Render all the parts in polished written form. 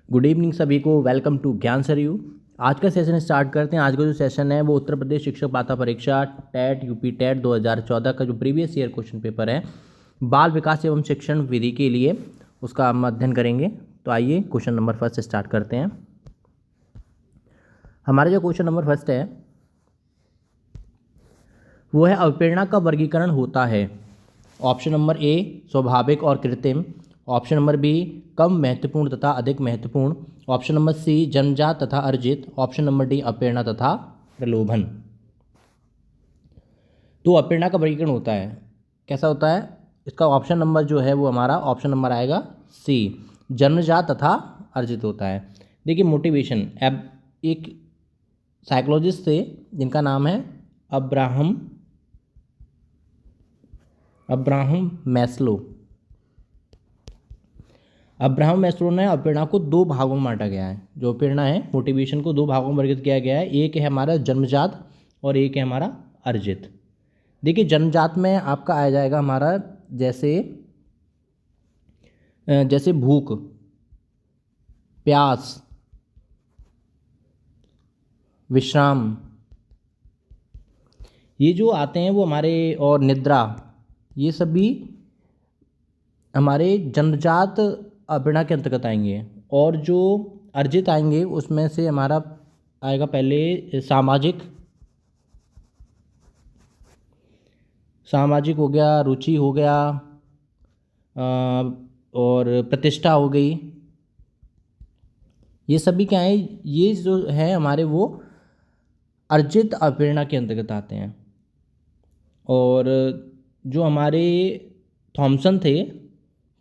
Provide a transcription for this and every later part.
Good evening सभी को। Welcome to ज्ञान सरयू। आज का सेशन स्टार्ट करते हैं। आज का जो सेशन है वो उत्तर प्रदेश शिक्षक पात्रता परीक्षा टेट यूपी टेट 2014 का जो प्रीवियस ईयर क्वेश्चन पेपर है बाल विकास एवं शिक्षण विधि के लिए उसका हम अध्ययन करेंगे। तो आइए क्वेश्चन नंबर फर्स्ट स्टार्ट करते हैं। हमारा जो क्वेश्चन नंबर फर्स्ट है वो है अवप्रेरणा का वर्गीकरण होता है। ऑप्शन नंबर ए स्वाभाविक और कृत्रिम, ऑप्शन नंबर बी कम महत्वपूर्ण तथा अधिक महत्वपूर्ण, ऑप्शन नंबर सी जन्मजात तथा अर्जित, ऑप्शन नंबर डी अप्रेरणा तथा प्रलोभन। तो अप्रेरणा का वर्गीकरण होता है, कैसा होता है? इसका ऑप्शन नंबर जो है वो हमारा ऑप्शन नंबर आएगा सी, जन्मजात तथा अर्जित होता है। देखिए मोटिवेशन, अब एक साइकोलॉजिस्ट थे जिनका नाम है अब्राहम मैस्लो। अब्राहम मैस्लो ने अप्रेरणा को दो भागों में बांटा गया है। जो अप्रेरणा है मोटिवेशन को दो भागों में वर्गीकृत किया गया है। एक है हमारा जन्मजात और एक है हमारा अर्जित। देखिए जन्मजात में आपका आ जाएगा हमारा जैसे भूख, प्यास, विश्राम, ये जो आते हैं वो हमारे, और निद्रा, ये सभी हमारे जन्मजात अप्रेरणा के अंतर्गत आएंगे। और जो अर्जित आएंगे उसमें से हमारा आएगा पहले सामाजिक हो गया, रुचि हो गया, और प्रतिष्ठा हो गई। ये सभी क्या है, ये जो है हमारे वो अर्जित अप्रेरणा के अंतर्गत आते हैं। और जो हमारे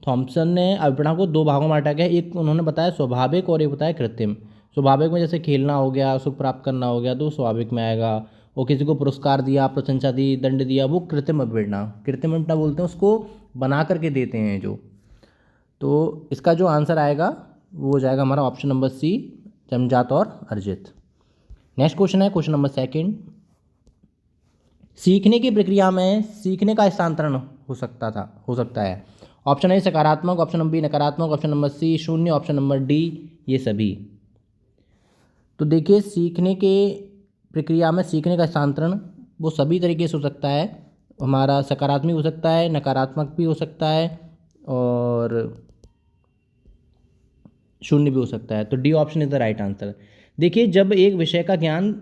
थॉमसन ने अप्रेरणा को दो भागों में बांटा गया। एक उन्होंने बताया स्वाभाविक और एक बताया कृत्रिम। स्वाभाविक में जैसे खेलना हो गया, सुख प्राप्त करना हो गया, तो स्वाभाविक में आएगा। और किसी को पुरस्कार दिया, प्रशंसा दी, दंड दिया, वो कृत्रिम अप्रेरणा बोलते हैं, उसको बना करके देते हैं जो। तो इसका जो आंसर आएगा वो हो जाएगा हमारा ऑप्शन नंबर सी, जन्मजात और अर्जित। नेक्स्ट क्वेश्चन है क्वेश्चन नंबर सेकंड। सीखने की प्रक्रिया में सीखने का स्थानांतरण हो सकता है। ऑप्शन ए सकारात्मक, ऑप्शन नंबर बी नकारात्मक, ऑप्शन नंबर सी शून्य, ऑप्शन नंबर डी ये सभी। तो देखिए सीखने के प्रक्रिया में सीखने का स्थानांतरण वो सभी तरीके से हो सकता है। हमारा सकारात्मक हो सकता है, नकारात्मक भी हो सकता है, और शून्य भी हो सकता है। तो D option is the right answer. देखिए जब एक विषय का ज्ञान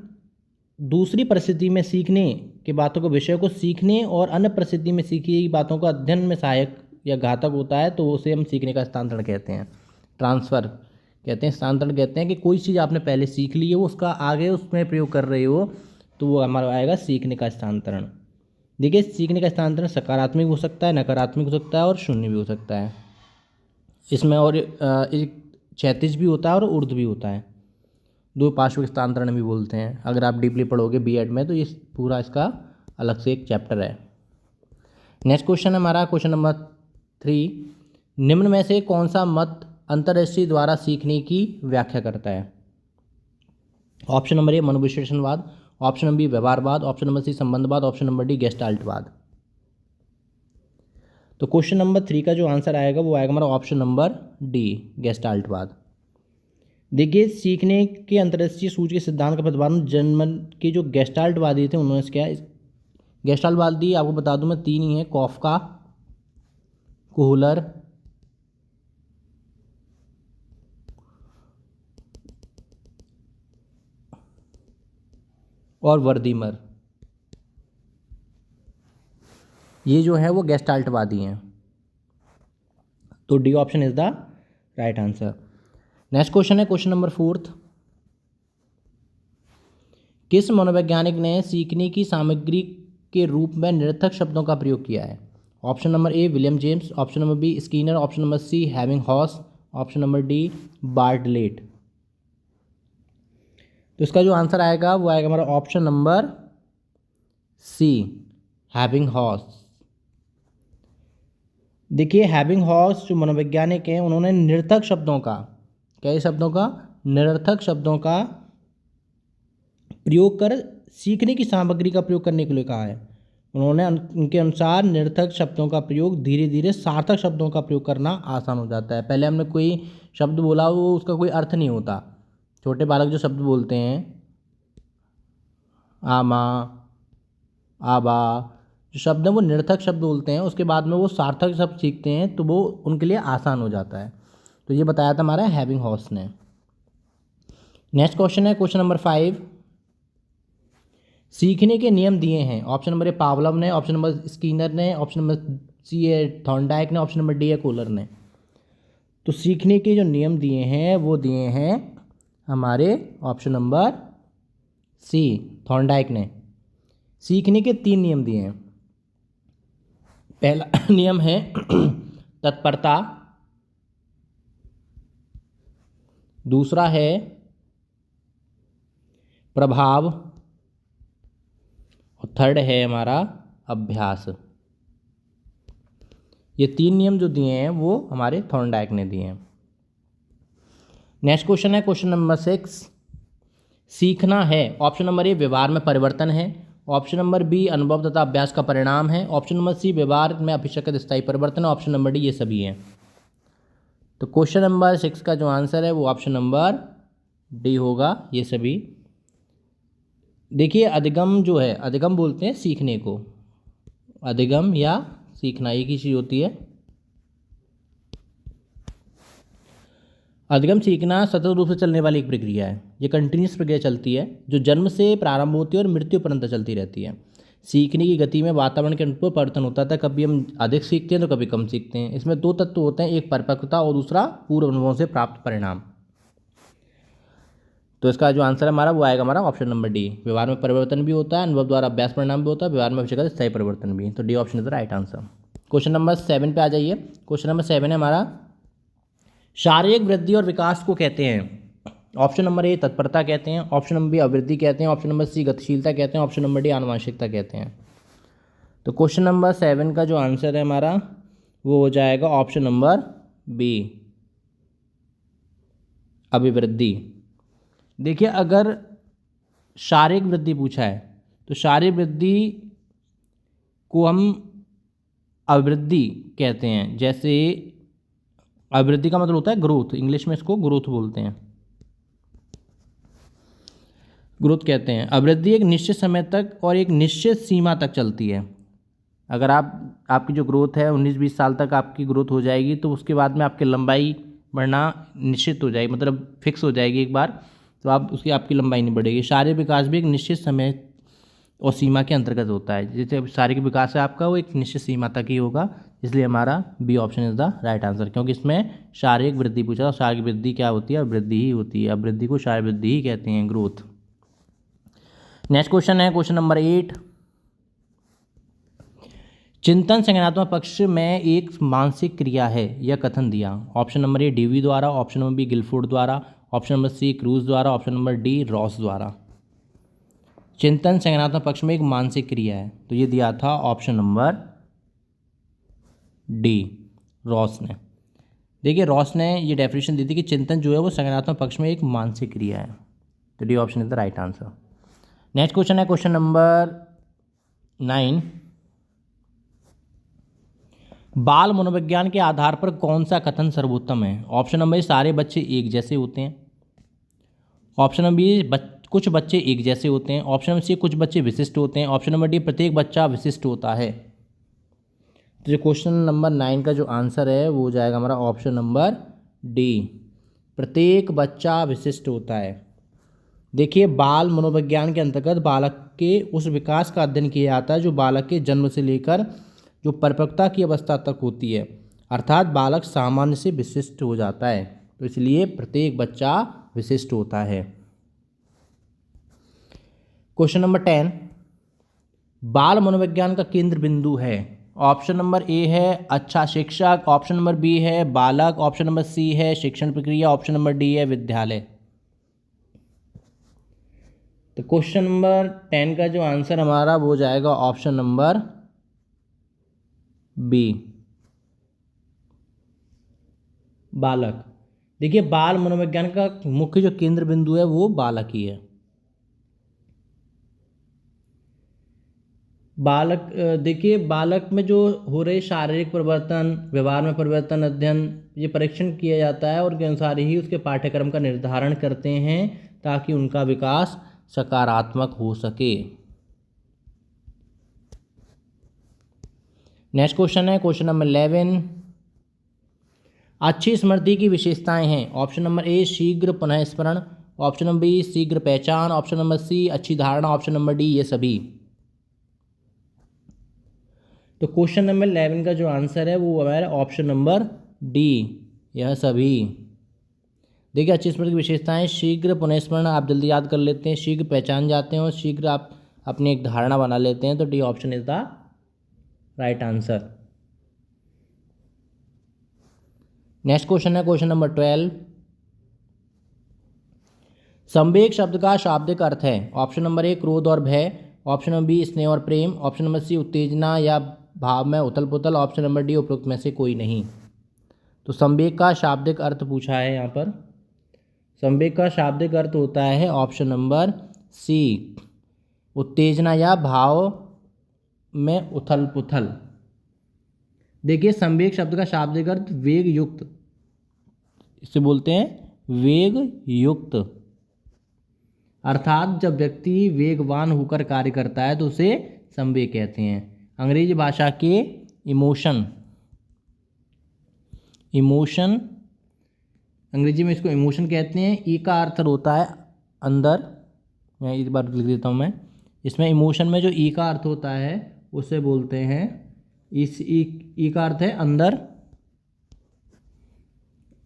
दूसरी परिस्थिति में सीखने की बातों को, विषय को सीखने और अन्य परिस्थिति में सीखी गई बातों का अध्ययन में सहायक या घातक होता है तो उसे हम सीखने का स्थानांतरण कहते हैं। ट्रांसफ़र कहते हैं, स्थानांतरण कहते हैं कि कोई चीज़ आपने पहले सीख ली है वो उसका आगे उसमें प्रयोग कर रहे हो, तो वो हमारा आएगा सीखने का स्थानांतरण। देखिए सीखने का स्थानांतरण सकारात्मक हो सकता है, नकारात्मक हो सकता है और शून्य भी हो सकता है। इसमें और एक क्षैतिज भी होता है और ऊर्ध्व भी होता है। दो पार्श्विक स्थानांतरण भी बोलते हैं। अगर आप डीपली पढ़ोगे बीएड में तो ये पूरा इसका अलग से एक चैप्टर है। नेक्स्ट क्वेश्चन है हमारा क्वेश्चन नंबर 3। निम्न में से कौन सा मत अंतर्दृष्टि द्वारा सीखने की व्याख्या करता है? ऑप्शन नंबर ए मनोविश्लेषणवाद, ऑप्शन नंबर बी व्यवहारवाद, ऑप्शन नंबर सी संबंधवाद, ऑप्शन नंबर डी गेस्टाल्टवाद। तो क्वेश्चन नंबर 3 का जो आंसर आएगा वो आएगा हमारा ऑप्शन नंबर डी गेस्टाल्टवाद। देखिए सीखने के अंतर्दृष्टि सूच के सिद्धांत का प्रतिपादन जर्मन के जो गेस्टाल्टवादी थे उन्होंने क्या, गेस्टाल्टवादी आपको बता दूं मैं 3 ही है, कॉफका, कोहलर और वर्दीमर। ये जो है वो गेस्टाल्टवादी हैं। तो D option is the right answer. Next question है क्वेश्चन नंबर 4। किस मनोवैज्ञानिक ने सीखने की सामग्री के रूप में निरर्थक शब्दों का प्रयोग किया है? Option number A William James, option number B Skinner, option number C हैविंगहॉस, ऑप्शन नंबर डी बार्टलेट। तो इसका जो आंसर आएगा वो आएगा हमारा ऑप्शन नंबर सी हैविंगहॉस। देखिए हैविंगहॉस जो मनोवैज्ञानिक हैं उन्होंने निरर्थक शब्दों का, कई शब्दों का, निरर्थक शब्दों का प्रयोग कर सीखने की सामग्री का प्रयोग करने के लिए कहा है। उन्होंने उनके अनुसार निरर्थक शब्दों का प्रयोग धीरे धीरे सार्थक शब्दों का प्रयोग करना आसान हो जाता है। पहले हमने कोई शब्द बोला वो उसका कोई अर्थ नहीं होता। छोटे बालक जो शब्द बोलते हैं, आमा, आबा, जो शब्द हैं वो निरर्थक शब्द बोलते हैं, उसके बाद में वो सार्थक शब्द सीखते हैं तो वो उनके लिए आसान हो जाता है। तो ये बताया था हमारा हैबिंगहॉस ने। नेक्स्ट क्वेश्चन है क्वेश्चन नंबर 5। सीखने के नियम दिए हैं। ऑप्शन नंबर ए पावलव ने, ऑप्शन नंबर स्किनर ने, ऑप्शन नंबर सी है थॉर्नडाइक ने, ऑप्शन नंबर डी है कोलर ने। तो सीखने के जो नियम दिए हैं वो दिए हैं हमारे ऑप्शन नंबर सी थॉर्नडाइक ने। सीखने के 3 नियम दिए हैं। पहला नियम है तत्परता, दूसरा है प्रभाव और थर्ड है हमारा अभ्यास। ये 3 नियम जो दिए हैं वो हमारे थॉर्नडाइक ने दिए हैं। नेक्स्ट क्वेश्चन है क्वेश्चन नंबर 6। सीखना है। ऑप्शन नंबर ए व्यवहार में परिवर्तन है, ऑप्शन नंबर बी अनुभव तथा अभ्यास का परिणाम है, ऑप्शन नंबर सी व्यवहार में अपेक्षाकृत स्थायी परिवर्तन है, ऑप्शन नंबर डी ये सभी हैं। तो क्वेश्चन नंबर 6 का जो आंसर है वो ऑप्शन नंबर डी होगा, ये सभी। देखिए अधिगम जो है, अधिगम बोलते हैं सीखने को, अधिगम या सीखना एक ही चीज़ होती है। अधिगम सीखना सतत रूप से चलने वाली एक प्रक्रिया है। ये कंटिन्यूस प्रक्रिया चलती है जो जन्म से प्रारंभ होती है और मृत्यु पर्यंत चलती रहती है। सीखने की गति में वातावरण के अनुकूल परिवर्तन होता था, कभी हम अधिक सीखते हैं तो कभी कम सीखते हैं। इसमें 2 तत्व होते हैं, एक परिपक्वता और दूसरा पूर्व अनुभवों से प्राप्त परिणाम। तो इसका जो आंसर है हमारा वो आएगा हमारा ऑप्शन नंबर डी। व्यवहार में परिवर्तन भी होता है, अनुभव द्वारा अभ्यास परिणाम भी होता है, व्यवहार में अपेक्षाकृत स्थायी परिवर्तन भी। तो D option is the right answer. Question number 7 पे आ जाइए। क्वेश्चन नंबर 7 है हमारा शारीरिक वृद्धि और विकास को कहते हैं। ऑप्शन नंबर ए तत्परता कहते हैं, ऑप्शन नंबर बी अवृद्धि कहते हैं, ऑप्शन नंबर सी गतिशीलता कहते हैं, ऑप्शन नंबर डी आनुवंशिकता कहते हैं। तो क्वेश्चन नंबर 7 का जो आंसर है हमारा वो हो जाएगा ऑप्शन नंबर बी अभिवृद्धि। देखिए अगर शारीरिक वृद्धि पूछा है तो शारीरिक वृद्धि को हम अभिवृद्धि कहते हैं। जैसे अभिवृद्धि का मतलब होता है ग्रोथ, इंग्लिश में इसको ग्रोथ बोलते हैं, ग्रोथ कहते हैं। अभिवृद्धि एक निश्चित समय तक और एक निश्चित सीमा तक चलती है। अगर आपकी जो ग्रोथ है 19-20 साल तक आपकी ग्रोथ हो जाएगी तो उसके बाद में आपकी लंबाई बढ़ना निश्चित हो जाएगी, मतलब फिक्स हो जाएगी एक बार, तो आपकी लंबाई नहीं बढ़ेगी। शारीरिक विकास भी एक निश्चित समय और सीमा के अंतर्गत होता है। जैसे शारीरिक विकास है आपका वो एक निश्चित सीमा तक ही होगा, इसलिए हमारा B option is the right answer. क्योंकि इसमें शारीरिक वृद्धि पूछा, शारीरिक वृद्धि क्या होती है? वृद्धि ही होती है। अब वृद्धि को शारीरिक वृद्धि ही कहते हैं, ग्रोथ। नेक्स्ट क्वेश्चन है क्वेश्चन नंबर 8। चिंतन संज्ञानात्मक पक्ष में एक मानसिक क्रिया है, यह कथन दिया। ऑप्शन नंबर ए डीवी द्वारा, ऑप्शन नंबर बी गिलफोर्ड द्वारा, ऑप्शन नंबर सी क्रूज द्वारा, ऑप्शन नंबर डी रॉस द्वारा। चिंतन संज्ञानात्मक पक्ष में एक मानसिक क्रिया है, तो ये दिया था ऑप्शन नंबर डी रॉस ने। देखिए रॉस ने ये डेफिनेशन दी थी कि चिंतन जो है वो संज्ञानात्मक पक्ष में एक मानसिक क्रिया है, तो D option is the right answer. Next question है क्वेश्चन नंबर 9। बाल मनोविज्ञान के आधार पर कौन सा कथन सर्वोत्तम है? ऑप्शन नंबर ए सारे बच्चे एक जैसे होते हैं, ऑप्शन नंबर बी कुछ बच्चे एक जैसे होते हैं, ऑप्शन नंबर सी कुछ बच्चे विशिष्ट होते हैं, ऑप्शन नंबर डी प्रत्येक बच्चा विशिष्ट होता है। तो जो क्वेश्चन नंबर 9 का जो आंसर है वो हो जाएगा हमारा ऑप्शन नंबर डी, प्रत्येक बच्चा विशिष्ट होता है। देखिए बाल मनोविज्ञान के अंतर्गत बालक के उस विकास का अध्ययन किया जाता है जो बालक के जन्म से लेकर जो परिपक्वता की अवस्था तक होती है, अर्थात बालक सामान्य से विशिष्ट हो जाता है, तो इसलिए प्रत्येक बच्चा विशिष्ट होता है। Question number 10। बाल मनोविज्ञान का केंद्र बिंदु है। ऑप्शन नंबर ए है अच्छा शिक्षक, ऑप्शन नंबर बी है बालक, ऑप्शन नंबर सी है शिक्षण प्रक्रिया, ऑप्शन नंबर डी है विद्यालय। तो क्वेश्चन नंबर 10 का जो आंसर हमारा वो हो जाएगा ऑप्शन नंबर बी बालक। देखिए बाल मनोविज्ञान का मुख्य जो केंद्र बिंदु है वो बालक ही है। बालक देखिए, बालक में जो हो रहे शारीरिक परिवर्तन, व्यवहार में परिवर्तन अध्ययन, ये परीक्षण किया जाता है और के अनुसार ही उसके पाठ्यक्रम का निर्धारण करते हैं ताकि उनका विकास सकारात्मक हो सके। नेक्स्ट क्वेश्चन है क्वेश्चन नंबर 11। अच्छी स्मृति की विशेषताएं हैं। ऑप्शन नंबर ए शीघ्र पुनः स्मरण, ऑप्शन नंबर बी शीघ्र पहचान, ऑप्शन नंबर सी अच्छी धारणा, ऑप्शन नंबर डी ये सभी। तो क्वेश्चन नंबर 11 का जो आंसर है वो हमारा ऑप्शन नंबर डी, यह सभी। देखिए, अच्छी स्मृति की विशेषताएं शीघ्र पुनःस्मरण, आप जल्दी याद कर लेते हैं, शीघ्र पहचान जाते हैं और शीघ्र आप अपनी एक धारणा बना लेते हैं। तो D option is the right answer. Next question है क्वेश्चन नंबर 12। संवेग शब्द का शाब्दिक अर्थ है। ऑप्शन नंबर ए क्रोध और भय, ऑप्शन नंबर बी स्नेह और प्रेम, ऑप्शन नंबर सी उत्तेजना या भाव में उथल पुथल, ऑप्शन नंबर डी उपरोक्त में से कोई नहीं। तो संवेग का शाब्दिक अर्थ पूछा है यहाँ पर। संवेग का शाब्दिक अर्थ होता है ऑप्शन नंबर सी उत्तेजना या भाव में उथल पुथल। देखिए, संवेग शब्द का शाब्दिक अर्थ वेग युक्त, इसे बोलते हैं वेग युक्त, अर्थात जब व्यक्ति वेगवान होकर कार्य करता है तो उसे संवेग कहते हैं। अंग्रेजी भाषा के इमोशन, अंग्रेजी में इसको इमोशन कहते हैं। ई का अर्थ होता है अंदर, मैं एक बार लिख देता हूँ मैं। इसमें इमोशन में जो ई का अर्थ होता है उसे बोलते हैं, इस ई का अर्थ है अंदर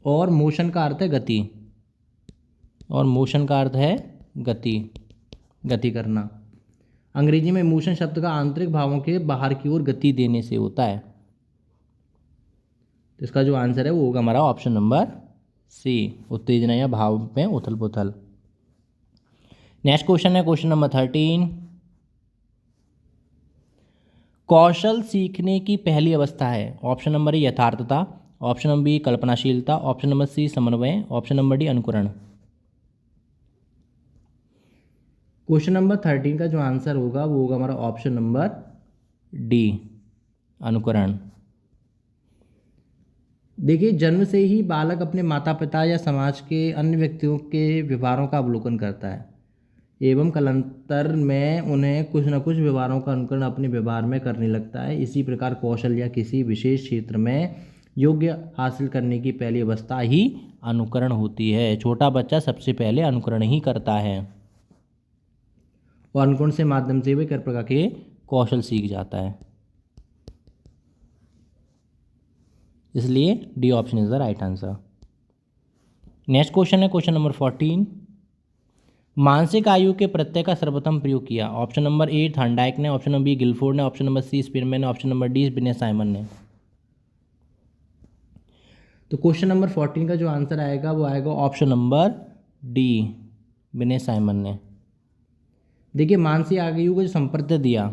और मोशन का अर्थ है गति, और मोशन का अर्थ है गति करना। अंग्रेजी में इमोशन शब्द का आंतरिक भावों के बाहर की ओर गति देने से होता है। तो इसका जो आंसर है वो होगा हमारा ऑप्शन नंबर सी उत्तेजना या भाव में उथल पुथल। नेक्स्ट क्वेश्चन है क्वेश्चन नंबर 13। कौशल सीखने की पहली अवस्था है। ऑप्शन नंबर ए यथार्थता, ऑप्शन नंबर बी कल्पनाशीलता, ऑप्शन नंबर सी समन्वय, ऑप्शन नंबर डी अनुकरण। क्वेश्चन नंबर 13 का जो आंसर होगा वो होगा हमारा ऑप्शन नंबर डी अनुकरण। देखिए, जन्म से ही बालक अपने माता पिता या समाज के अन्य व्यक्तियों के व्यवहारों का अवलोकन करता है एवं कालांतर में उन्हें कुछ न कुछ व्यवहारों का अनुकरण अपने व्यवहार में करने लगता है। इसी प्रकार कौशल या किसी विशेष क्षेत्र में योग्य हासिल करने की पहली अवस्था ही अनुकरण होती है। छोटा बच्चा सबसे पहले अनुकरण ही करता है और अनुकरण से माध्यम से वे कई प्रकार के कौशल सीख जाता है। इसलिए D option is the right answer. Next question है क्वेश्चन नंबर 14। मानसिक आयु के प्रत्यय का सर्वप्रथम प्रयोग किया। ऑप्शन नंबर ए थॉर्नडाइक ने, ऑप्शन नंबर बी गिलफोर्ड ने, ऑप्शन नंबर सी स्पिरमैन ने, ऑप्शन नंबर डी बिने साइमन ने। तो क्वेश्चन नंबर 14 का जो आंसर आएगा वो आएगा ऑप्शन नंबर डी बिने साइमन ने। देखिए, मानसिक आयु को जो संप्रत्यय दिया,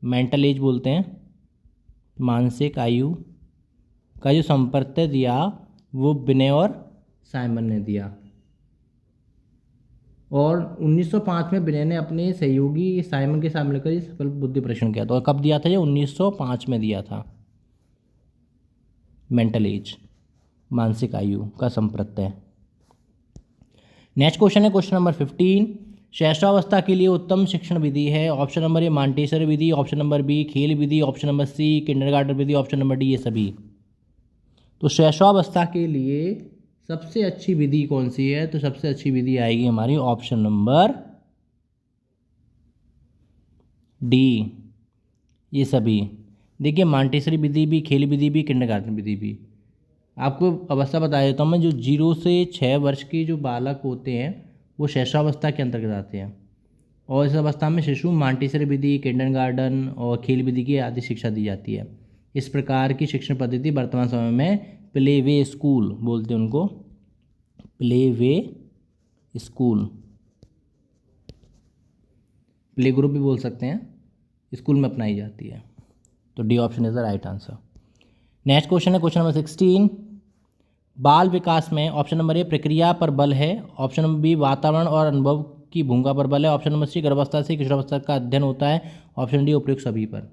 मेंटल एज बोलते हैं, मानसिक आयु का जो संप्रत्यय दिया वो बिने और साइमन ने दिया। और 1905 में बिने ने अपने सहयोगी साइमन के साथ मिलकर ये सफल बुद्धि परीक्षण किया था। और कब दिया था ये? 1905 में दिया था। मेंटल एज, मानसिक आयु का संप्रत्यय। नेक्स्ट क्वेश्चन है क्वेश्चन नंबर 15। शैशवावस्था के लिए उत्तम शिक्षण विधि है। ऑप्शन नंबर ए मॉन्टेसरी विधि, ऑप्शन नंबर बी खेल विधि, ऑप्शन नंबर सी किंडरगार्टन विधि, ऑप्शन नंबर डी ये सभी। तो शैशवावस्था के लिए सबसे अच्छी विधि कौन सी है? तो सबसे अच्छी विधि आएगी हमारी ऑप्शन नंबर डी ये सभी। देखिए, मॉन्टेसरी विधि भी, खेल विधि भी, किंडरगार्टन विधि भी। आपको अवस्था बता देता हूँ मैं, जो 0 से 6 वर्ष के जो बालक होते हैं वो शैशवावस्था के अंतर्गत आते हैं। और इस अवस्था में शिशु मॉन्टेसरी विधि, किंडरगार्टन और खेल विधि की आदि शिक्षा दी जाती है। इस प्रकार की शिक्षण पद्धति वर्तमान समय में प्ले वे स्कूल बोलते हैं उनको, play way school, play group भी बोल सकते हैं, स्कूल में अपनाई जाती है। तो D option is the right answer. Next question है क्वेश्चन नंबर 16। बाल विकास में ऑप्शन नंबर ए प्रक्रिया पर बल है, ऑप्शन नंबर बी वातावरण और अनुभव की भूमिका पर बल है। ऑप्शन नंबर सी गर्भावस्था से किशोरावस्था का अध्ययन होता है। ऑप्शन डी उपयुक्त सभी पर।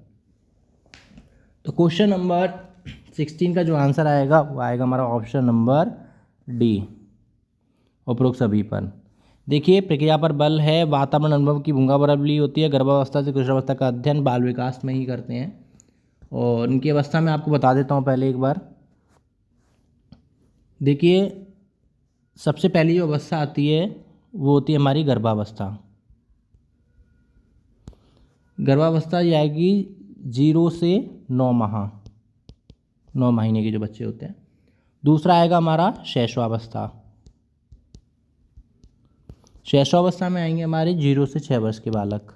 तो क्वेश्चन नंबर 16 का जो आंसर आएगा वो आएगा हमारा ऑप्शन नंबर डी, उपरोक्त सभी पर। देखिए प्रक्रिया पर बल है, वातावरण अनुभव की भूमिका पर बली होती है, गर्भावस्था से किशोरावस्था का अध्ययन बाल विकास में ही करते हैं। और इनकी अवस्था में आपको बता देता हूँ पहले एक बार। देखिए सबसे पहली जो अवस्था आती है वो होती है हमारी गर्भावस्था। गर्भावस्था ये आएगी 0 से 9 माह, 9 महीने के जो बच्चे होते हैं। दूसरा आएगा हमारा शैशवावस्था। शैशवावस्था में आएंगे हमारे 0 से 6 वर्ष के बालक।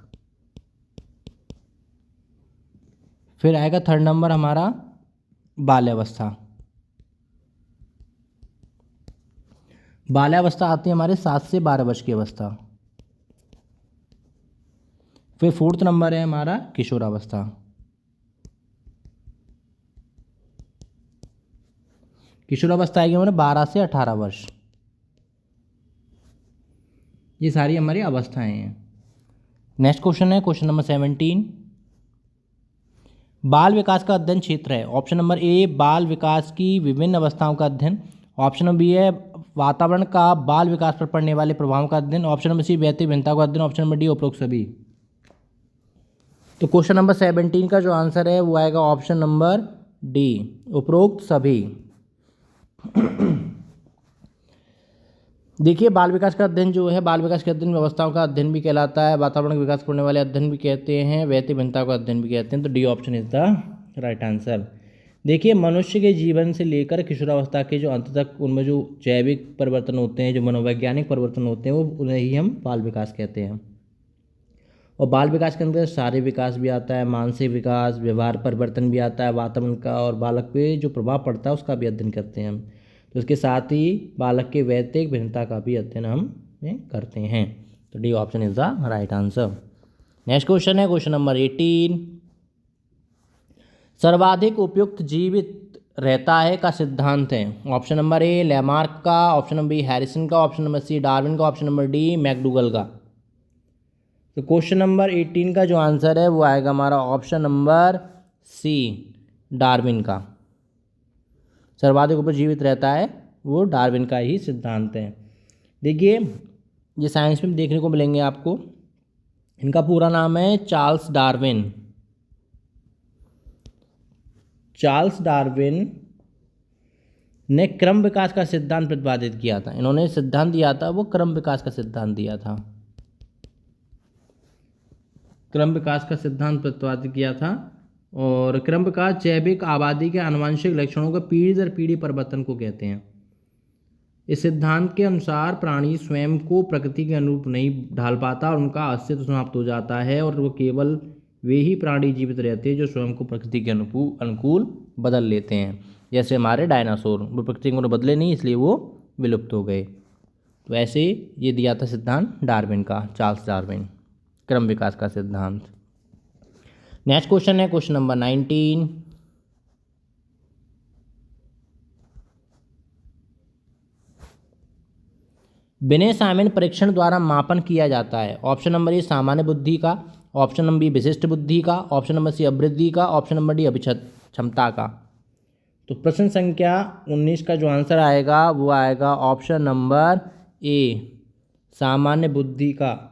फिर आएगा थर्ड नंबर हमारा बाल्यावस्था। बाल्यावस्था आती है हमारे 7 से 12 वर्ष की अवस्था। फिर फोर्थ नंबर है हमारा किशोरावस्था। किशोरावस्था आएगी हमारे 12 से 18 वर्ष। ये सारी हमारी अवस्थाएं हैं। नेक्स्ट क्वेश्चन है क्वेश्चन नंबर 17। बाल विकास का अध्ययन क्षेत्र है। ऑप्शन नंबर ए बाल विकास की विभिन्न अवस्थाओं का अध्ययन। ऑप्शन नंबर बी है वातावरण का बाल विकास पर पड़ने वाले प्रभावों का अध्ययन। ऑप्शन नंबर सी व्यक्ति भिन्नता का अध्ययन। ऑप्शन नंबर डी उपरोक्त सभी। तो क्वेश्चन नंबर 17 का जो आंसर है वो आएगा ऑप्शन नंबर डी, उपरोक्त सभी। देखिए बाल विकास का अध्ययन जो है, बाल विकास के अध्ययन व्यवस्थाओं का अध्ययन भी कहलाता है, वातावरण का विकास करने वाले अध्ययन भी कहते हैं, व्यक्ति भिन्नता का अध्ययन भी कहते हैं। तो D option is the right answer. देखिए मनुष्य के जीवन से लेकर किशोरावस्था के जो अंत तक उनमें जो जैविक परिवर्तन होते हैं, जो मनोवैज्ञानिक परिवर्तन होते हैं, वो उन्हें ही हम बाल विकास कहते हैं। और बाल विकास के अंदर शारीरिक विकास भी आता है, मानसिक विकास, व्यवहार परिवर्तन भी आता है, वातावरण का और बालक पे जो प्रभाव पड़ता है उसका भी अध्ययन करते हैं हम। तो इसके साथ ही बालक के वैयक्तिक भिन्नता का भी अध्ययन हम करते हैं। तो D option is the right answer. Next question है क्वेश्चन नंबर 18। सर्वाधिक उपयुक्त जीवित रहता है का सिद्धांत है। ऑप्शन नंबर ए लैमार्क का, ऑप्शन नंबर बी हैरिसन का, ऑप्शन नंबर सी डार्विन का, ऑप्शन नंबर डी मैकडूगल का। तो क्वेश्चन नंबर 18 का जो आंसर है वो आएगा हमारा ऑप्शन नंबर सी डार्विन का। सर्वाधिक उपयुक्त जीवित रहता है वो डार्विन का ही सिद्धांत है। देखिए ये साइंस में देखने को मिलेंगे आपको। इनका पूरा नाम है चार्ल्स डार्विन। चार्ल्स डार्विन ने क्रम विकास का सिद्धांत प्रतिपादित किया था। इन्होंने सिद्धांत दिया था, वो क्रम विकास का सिद्धांत दिया था। क्रम विकास का सिद्धांत प्रतिपादित किया था। और क्रम विकास जैविक आबादी के आनुवंशिक लक्षणों के पीढ़ी दर पीढ़ी परिवर्तन को कहते हैं। इस सिद्धांत के अनुसार प्राणी स्वयं को प्रकृति के अनुरूप नहीं ढाल पाता और उनका अस्तित्व समाप्त हो जाता है, और वो केवल वे ही प्राणी जीवित रहते हैं जो स्वयं को प्रकृति के अनुकूल बदल लेते हैं। जैसे हमारे डायनासोर, वो प्रकृति को बदले नहीं, इसलिए वो विलुप्त हो गए। तो ऐसे ये दिया था सिद्धांत डार्विन का, चार्ल्स डार्विन, क्रम विकास का सिद्धांत। नेक्स्ट क्वेश्चन है क्वेश्चन नंबर 19। बिने साइमन परीक्षण द्वारा मापन किया जाता है। ऑप्शन नंबर ए सामान्य बुद्धि का, ऑप्शन नंबर बी विशिष्ट बुद्धि का, ऑप्शन नंबर सी अभिवृद्धि का, ऑप्शन नंबर डी क्षमता का। तो प्रश्न संख्या 19 का जो आंसर आएगा वो आएगा ऑप्शन नंबर ए सामान्य बुद्धि का।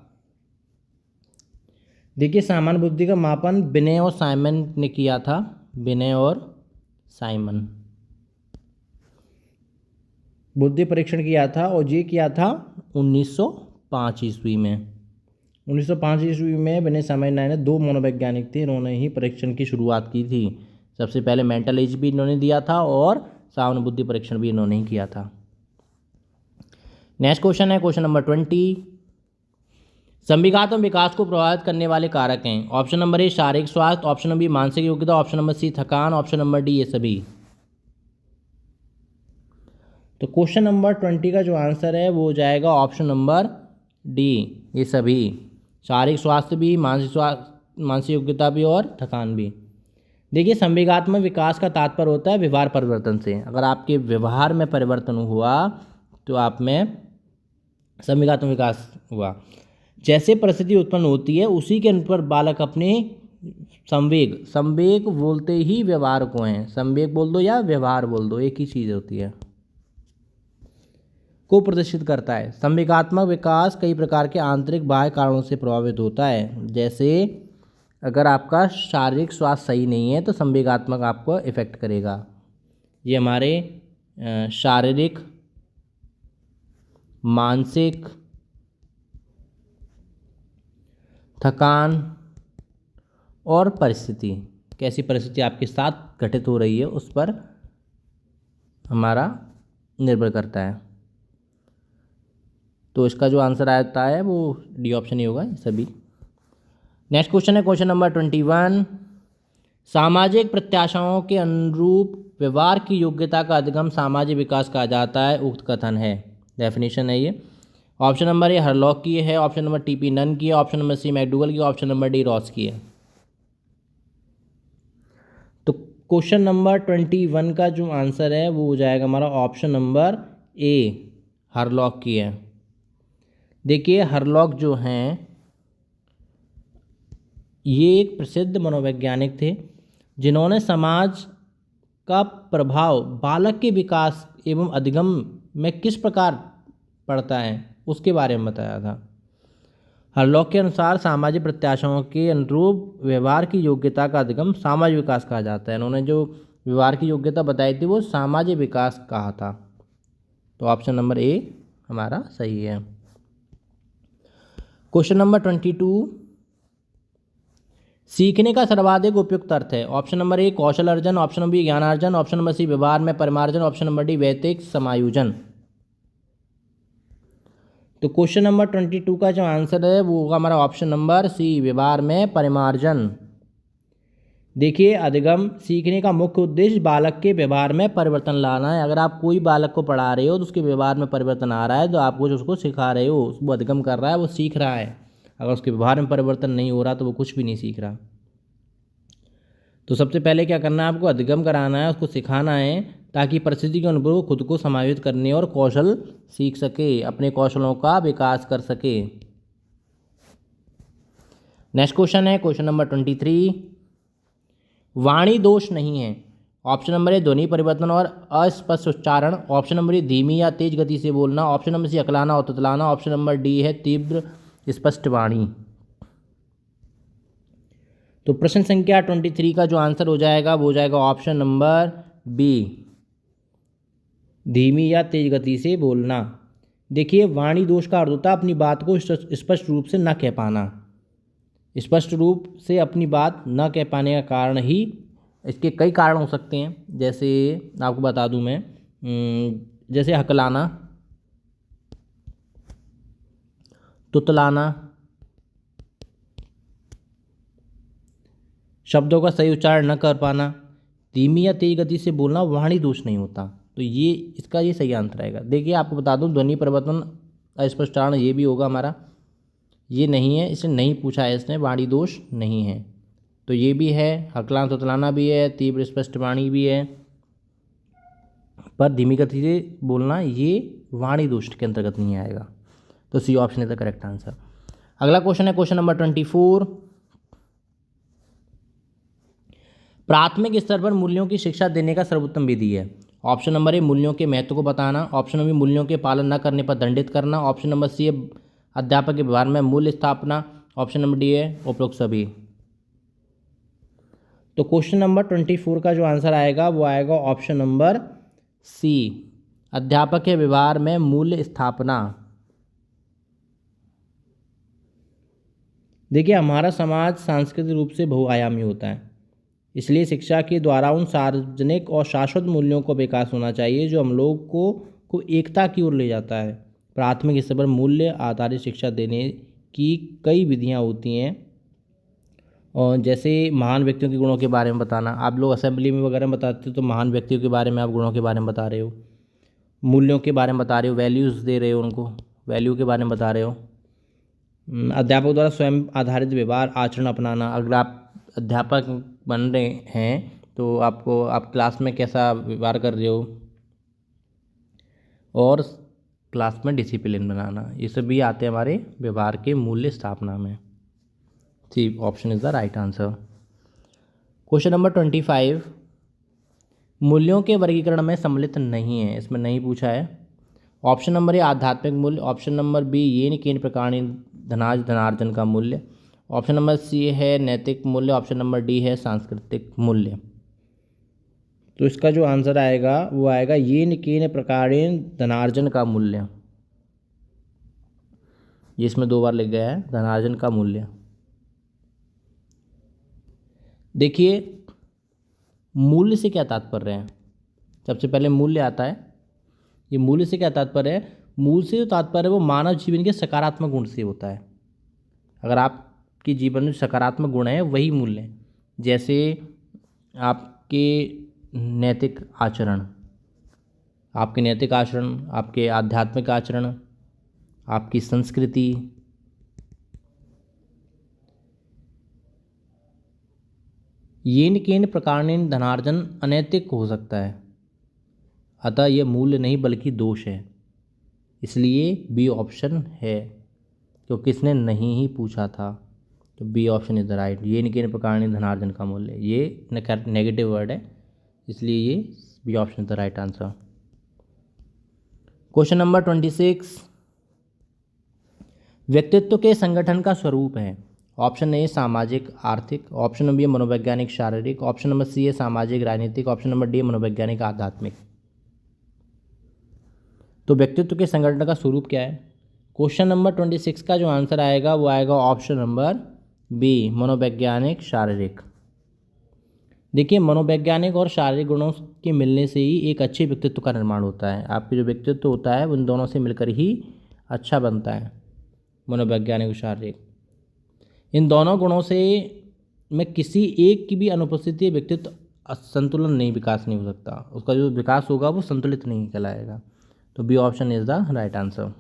देखिए सामान्य बुद्धि का मापन बिने और साइमन ने किया था। बिने और साइमन बुद्धि परीक्षण किया था, और ये किया था 1905 ईस्वी में। 1905 ईस्वी में बिने साइमन ने, दो मनोवैज्ञानिक थे, इन्होंने ही परीक्षण की शुरुआत की थी। सबसे पहले मेंटल एज भी इन्होंने दिया था और सामान्य बुद्धि परीक्षण भी इन्होंने ही किया था। नेक्स्ट क्वेश्चन है क्वेश्चन नंबर 20। संविकात्मक विकास को प्रभावित करने वाले कारक हैं। ऑप्शन नंबर ए शारीरिक स्वास्थ्य, ऑप्शन नंबर बी मानसिक योग्यता, ऑप्शन नंबर सी थकान, ऑप्शन नंबर डी ये सभी। तो क्वेश्चन नंबर 20 का जो आंसर है वो हो जाएगा ऑप्शन नंबर डी ये सभी। शारीरिक स्वास्थ्य भी, मानसिक योग्यता भी और थकान भी। देखिए संवेगात्मक विकास का तात्पर्य होता है व्यवहार परिवर्तन से। अगर आपके व्यवहार में परिवर्तन हुआ तो आप में संवेगात्मक विकास हुआ। जैसे परिस्थिति उत्पन्न होती है उसी के अनुसार बालक अपने संवेग बोलते ही व्यवहार को हैं, संवेग बोल दो या व्यवहार बोल दो, एक ही चीज़ होती है, को प्रदर्शित करता है। संवेगात्मक विकास कई प्रकार के आंतरिक बाह्य कारणों से प्रभावित होता है। जैसे अगर आपका शारीरिक स्वास्थ्य सही नहीं है तो संवेगात्मक आपको इफेक्ट करेगा। ये हमारे शारीरिक, मानसिक, थकान और परिस्थिति, कैसी परिस्थिति आपके साथ घटित हो रही है उस पर हमारा निर्भर करता है। तो इसका जो आंसर आता है वो डी ऑप्शन ही होगा सभी। नेक्स्ट क्वेश्चन है क्वेश्चन नंबर 21। सामाजिक प्रत्याशाओं के अनुरूप व्यवहार की योग्यता का अधिगम सामाजिक विकास कहा जाता है, उक्त कथन है। डेफिनेशन है ये। ऑप्शन नंबर ए हरलॉक की है, ऑप्शन नंबर टीपी नन की है, ऑप्शन नंबर सी मैकडूगल की, ऑप्शन नंबर डी रॉस की है। तो क्वेश्चन नंबर 21 का जो आंसर है वो हो जाएगा हमारा ऑप्शन नंबर ए हरलॉक की है। देखिए हरलॉक जो हैं ये एक प्रसिद्ध मनोवैज्ञानिक थे जिन्होंने समाज का प्रभाव बालक के विकास एवं अधिगम में किस प्रकार पड़ता है उसके बारे में बताया था। हरलॉक के अनुसार सामाजिक प्रत्याशाओं के अनुरूप व्यवहार की योग्यता का अधिगम सामाजिक विकास कहा जाता है। इन्होंने जो व्यवहार की योग्यता बताई थी वो सामाजिक विकास कहा था। तो ऑप्शन नंबर ए हमारा सही है। Question number 22। सीखने का सर्वाधिक उपयुक्त अर्थ है। ऑप्शन नंबर ए कौशल अर्जन, ऑप्शन नंबर बी ज्ञानार्जन, ऑप्शन नंबर सी व्यवहार में परिमार्जन, ऑप्शन नंबर डी वैयक्तिक समायोजन। तो क्वेश्चन नंबर 22 का जो आंसर है वो होगा हमारा ऑप्शन नंबर सी व्यवहार में परिमार्जन। देखिए अधिगम सीखने का मुख्य उद्देश्य बालक के व्यवहार में परिवर्तन लाना है। अगर आप कोई बालक को पढ़ा रहे हो तो उसके व्यवहार में परिवर्तन आ रहा है तो आप कुछ उसको सिखा रहे हो, वो अधिगम कर रहा है, वो सीख रहा है। अगर उसके व्यवहार में परिवर्तन नहीं हो रहा तो वो कुछ भी नहीं सीख रहा। तो सबसे पहले क्या करना है, आपको अधिगम कराना है, उसको सिखाना है ताकि परिस्थिति के अनुरूप खुद को समायोजित करने और कौशल सीख सके, अपने कौशलों का विकास कर सके। नेक्स्ट क्वेश्चन है क्वेश्चन नंबर 23। वाणी दोष नहीं है। ऑप्शन नंबर ए ध्वनि परिवर्तन और अस्पष्ट उच्चारण, ऑप्शन नंबर ए धीमी या तेज गति से बोलना, ऑप्शन नंबर सी अकलाना और तुतलाना, ऑप्शन नंबर डी है तीव्र स्पष्ट वाणी। तो प्रश्न संख्या 23 का जो आंसर हो जाएगा वो हो जाएगा ऑप्शन नंबर बी धीमी या तेज गति से बोलना। देखिए वाणी दोष का अर्थ होता है अपनी बात को स्पष्ट रूप से न कह पाना। स्पष्ट रूप से अपनी बात न कह पाने का कारण ही, इसके कई कारण हो सकते हैं, जैसे आपको बता दूं मैं, जैसे हकलाना, तुतलाना, शब्दों का सही उच्चारण न कर पाना, धीमी या तेज गति से बोलना वाणी दोष नहीं होता। तो ये इसका ये सही आंसर आएगा। देखिए आपको बता दूं ध्वनि परिवर्तन अस्पष्टारण ये भी होगा हमारा, ये नहीं है, इसे नहीं पूछा है इसने, वाणी दोष नहीं है। तो ये भी है, हकलाना तुतलाना भी है, तीव्र स्पष्ट वाणी भी है, पर धीमी गति से बोलना ये वाणी दोष के अंतर्गत नहीं आएगा। तो C option is the correct answer. अगला क्वेश्चन है क्वेश्चन नंबर 24। प्राथमिक स्तर पर मूल्यों की शिक्षा देने का सर्वोत्तम विधि है। ऑप्शन नंबर ए मूल्यों के महत्व को बताना, ऑप्शन नंबर बी मूल्यों के पालन न करने पर दंडित करना, ऑप्शन नंबर सी अध्यापक के व्यवहार में मूल्य स्थापना, ऑप्शन नंबर डी है उपरोक्त सभी। तो क्वेश्चन नंबर 24 का जो आंसर आएगा वो आएगा ऑप्शन नंबर सी अध्यापक के व्यवहार में मूल्य स्थापना। देखिए हमारा समाज सांस्कृतिक रूप से बहुआयामी होता है, इसलिए शिक्षा के द्वारा उन सार्वजनिक और शाश्वत मूल्यों को विकास होना चाहिए जो हम लोग को एकता की ओर ले जाता है। प्राथमिक स्तर पर मूल्य आधारित शिक्षा देने की कई विधियां होती हैं, और जैसे महान व्यक्तियों के गुणों के बारे में बताना, आप लोग असेंबली में वगैरह बताते हो तो महान व्यक्तियों के बारे में आप गुणों के बारे में बता रहे हो, मूल्यों के बारे में बता रहे हो, वैल्यूज़ दे रहे हो, उनको वैल्यू के बारे में बता रहे हो। अध्यापक द्वारा स्वयं आधारित व्यवहार आचरण अपनाना, अगर आप अध्यापक बन रहे हैं तो आपको आप क्लास में कैसा व्यवहार कर रहे हो, और क्लास में डिसिप्लिन बनाना, ये सब भी आते हैं हमारे व्यवहार के मूल्य स्थापना में। C option is the right answer. Question number 25, मूल्यों के वर्गीकरण में सम्मिलित नहीं है, इसमें नहीं पूछा है। ऑप्शन नंबर ए आध्यात्मिक मूल्य, ऑप्शन नंबर बी येन केन प्रकार धनार्जन का मूल्य, ऑप्शन नंबर सी है नैतिक मूल्य, ऑप्शन नंबर डी है सांस्कृतिक मूल्य। तो इसका जो आंसर आएगा वो आएगा येन केन प्रकार धनार्जन का मूल्य। ये इसमें 2 बार लिख गया है, धनार्जन का मूल्य। देखिए मूल्य से क्या तात्पर्य है, सबसे पहले मूल्य आता है। ये मूल्य से क्या तात्पर्य है, मूल से जो तात्पर्य है वो मानव जीवन के सकारात्मक गुण से होता है। अगर आपके जीवन में सकारात्मक गुण है वही मूल्य है। जैसे आपके नैतिक आचरण, आपके आध्यात्मिक आचरण, आपकी संस्कृति, येन केन प्रकारेण धनार्जन अनैतिक हो सकता है, अतः यह मूल्य नहीं बल्कि दोष है। इसलिए बी ऑप्शन है, क्योंकि इसने नहीं ही पूछा था। तो B option is the right, येन केन प्रकारेण धनार्जन का मूल्य, ये नेगेटिव वर्ड है, इसलिए ये B option is the right answer. Question number 26, व्यक्तित्व के संगठन का स्वरूप है। ऑप्शन ए सामाजिक आर्थिक, ऑप्शन नंबर बी मनोवैज्ञानिक शारीरिक, ऑप्शन नंबर सी है सामाजिक राजनीतिक, ऑप्शन नंबर डी मनोवैज्ञानिक आध्यात्मिक। तो व्यक्तित्व के संगठन का स्वरूप क्या है? क्वेश्चन नंबर 26 का जो आंसर आएगा वो आएगा ऑप्शन नंबर बी मनोवैज्ञानिक शारीरिक। देखिए मनोवैज्ञानिक और शारीरिक गुणों के मिलने से ही एक अच्छे व्यक्तित्व का निर्माण होता है। आपके जो व्यक्तित्व होता है उन दोनों से मिलकर ही अच्छा बनता है, मनोवैज्ञानिक और शारीरिक। इन दोनों गुणों से में किसी एक की भी अनुपस्थिति व्यक्तित्व संतुलन नहीं, विकास नहीं हो सकता, उसका जो विकास होगा वो संतुलित नहीं कहलाएगा। तो B option is the right answer.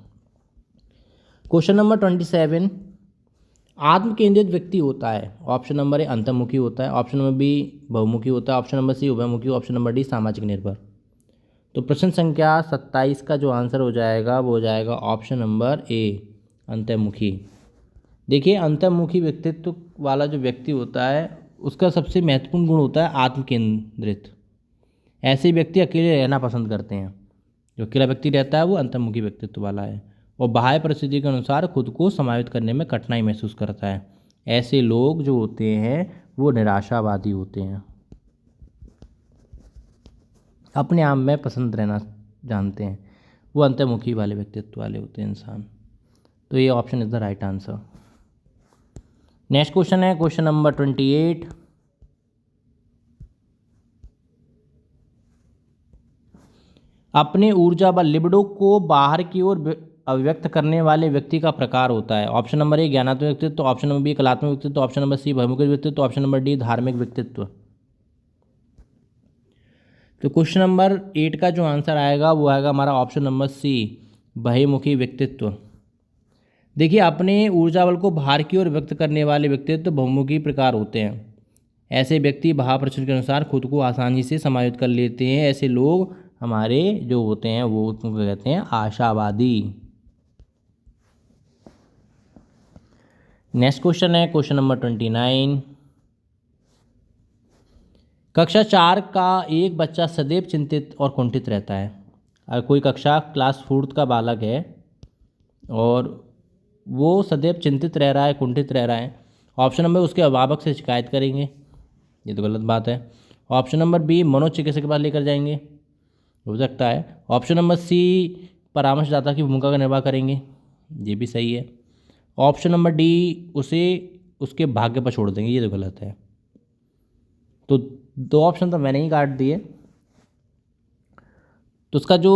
Question number 27, आत्म केंद्रित व्यक्ति होता है। ऑप्शन नंबर ए अंतर्मुखी होता है, ऑप्शन नंबर बी बहुमुखी होता है, ऑप्शन नंबर सी उभयमुखी, ऑप्शन नंबर डी सामाजिक निर्भर। तो प्रश्न संख्या 27 का जो आंसर हो जाएगा वो हो जाएगा ऑप्शन नंबर ए अंतर्मुखी। देखिए अंतर्मुखी व्यक्तित्व वाला जो व्यक्ति होता है उसका सबसे महत्वपूर्ण गुण होता है आत्म केंद्रित। ऐसे व्यक्ति अकेले रहना पसंद करते हैं। जो अकेला व्यक्ति रहता है वो अंतर्मुखी व्यक्तित्व वाला है और बाह्य परिस्थिति के अनुसार खुद को समायोजित करने में कठिनाई महसूस करता है। ऐसे लोग जो होते हैं वो निराशावादी होते हैं, अपने आप में पसंद रहना जानते हैं, वो अंतर्मुखी वाले व्यक्तित्व वाले होते हैं इंसान। तो ये option is the right answer. Next question है क्वेश्चन नंबर 28, अपने ऊर्जा व लिबिडो को बाहर की ओर अभिव्यक्त करने वाले व्यक्ति का प्रकार होता है। ऑप्शन नंबर ए ज्ञानात्मक व्यक्तित्व, ऑप्शन नंबर बी कलात्मक व्यक्तित्व, ऑप्शन नंबर सी बहुमुखी व्यक्तित्व, ऑप्शन नंबर डी धार्मिक व्यक्तित्व। तो क्वेश्चन नंबर 8 का जो आंसर आएगा वो आएगा हमारा ऑप्शन नंबर सी बहुमुखी व्यक्तित्व। देखिए अपने ऊर्जा बल को बाहर की ओर व्यक्त करने वाले व्यक्तित्व बहुमुखी प्रकार होते हैं। ऐसे व्यक्ति बाह्य परिस्थितियों के अनुसार खुद को आसानी से समायोजित कर लेते हैं। ऐसे लोग हमारे जो होते हैं वो उनको कहते हैं आशावादी। नेक्स्ट क्वेश्चन है क्वेश्चन नंबर 29, कक्षा 4 का एक बच्चा सदैव चिंतित और कुंठित रहता है। अगर कोई कक्षा क्लास 4 का बालक है और वो सदैव चिंतित रह रहा है, कुंठित रह रहा है, ऑप्शन नंबर उसके अभिभावक से शिकायत करेंगे, ये तो गलत बात है। ऑप्शन नंबर बी मनोचिकित्सक के पास लेकर जाएंगे, हो सकता है। ऑप्शन नंबर सी परामर्शदाता की भूमिका का निर्वाह करेंगे, ये भी सही है। ऑप्शन नंबर डी उसे उसके भाग्य पर छोड़ देंगे, ये तो गलत है। तो 2 ऑप्शन तो मैंने ही काट दिए। तो उसका जो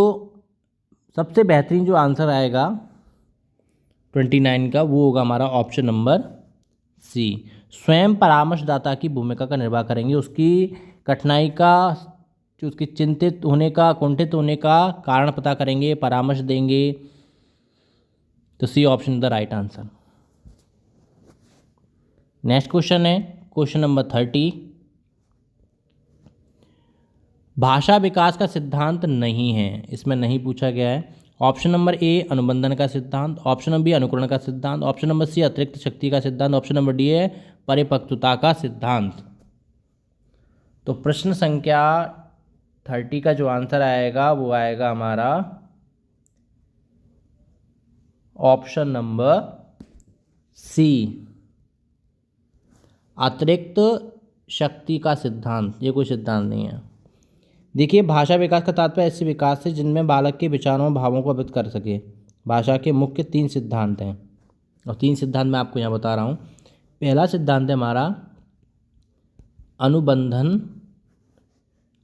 सबसे बेहतरीन जो आंसर आएगा 29 का वो होगा हमारा ऑप्शन नंबर सी, स्वयं परामर्शदाता की भूमिका का निर्वाह करेंगे। उसकी कठिनाई का, जो उसकी चिंतित होने का, कुंठित होने का कारण पता करेंगे, परामर्श देंगे। तो C option the right answer. Next question है क्वेश्चन नंबर 30, भाषा विकास का सिद्धांत नहीं है, इसमें नहीं पूछा गया है। ऑप्शन नंबर ए अनुबंधन का सिद्धांत, ऑप्शन नंबर बी अनुकरण का सिद्धांत, ऑप्शन नंबर सी अतिरिक्त शक्ति का सिद्धांत, ऑप्शन नंबर डी है परिपक्वता का सिद्धांत। तो प्रश्न संख्या 30 का जो आंसर आएगा वो आएगा हमारा ऑप्शन नंबर सी अतिरिक्त शक्ति का सिद्धांत। ये कोई सिद्धांत नहीं है। देखिए, भाषा विकास का तात्पर्य ऐसे विकास है जिनमें बालक के विचारों और भावों को व्यक्त कर सके। भाषा के मुख्य 3 सिद्धांत हैं और 3 सिद्धांत मैं आपको यहाँ बता रहा हूँ। पहला सिद्धांत है हमारा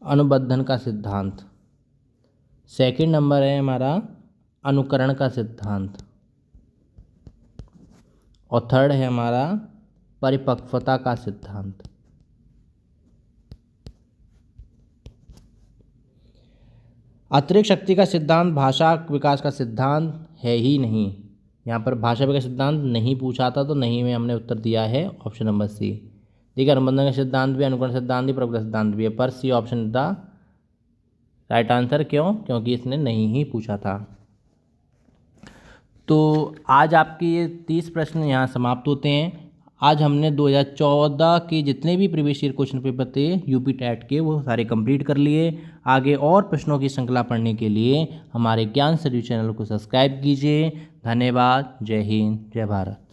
अनुबंधन का सिद्धांत। सेकंड नंबर है हमारा अनुकरण का सिद्धांत और थर्ड है हमारा परिपक्वता का सिद्धांत। अतिरिक्त शक्ति का सिद्धांत भाषा विकास का सिद्धांत है ही नहीं। यहाँ पर भाषा विकास सिद्धांत नहीं पूछा था तो नहीं में हमने उत्तर दिया है ऑप्शन नंबर सी। ठीक है, अनुबंधन का सिद्धांत भी, अनुकरण सिद्धांत भी, परिपक्वता सिद्धांत भी है, पर C option the right answer. क्यों? क्योंकि इसने नहीं ही पूछा था। तो आज आपके ये 30 प्रश्न यहाँ समाप्त होते हैं। आज हमने 2014 के जितने भी प्रीवियस ईयर क्वेश्चन पेपर थे यूपी टेट के वो सारे कंप्लीट कर लिए। आगे और प्रश्नों की श्रृंखला पढ़ने के लिए हमारे ज्ञान स्टडी चैनल को सब्सक्राइब कीजिए। धन्यवाद। जय हिंद, जय भारत।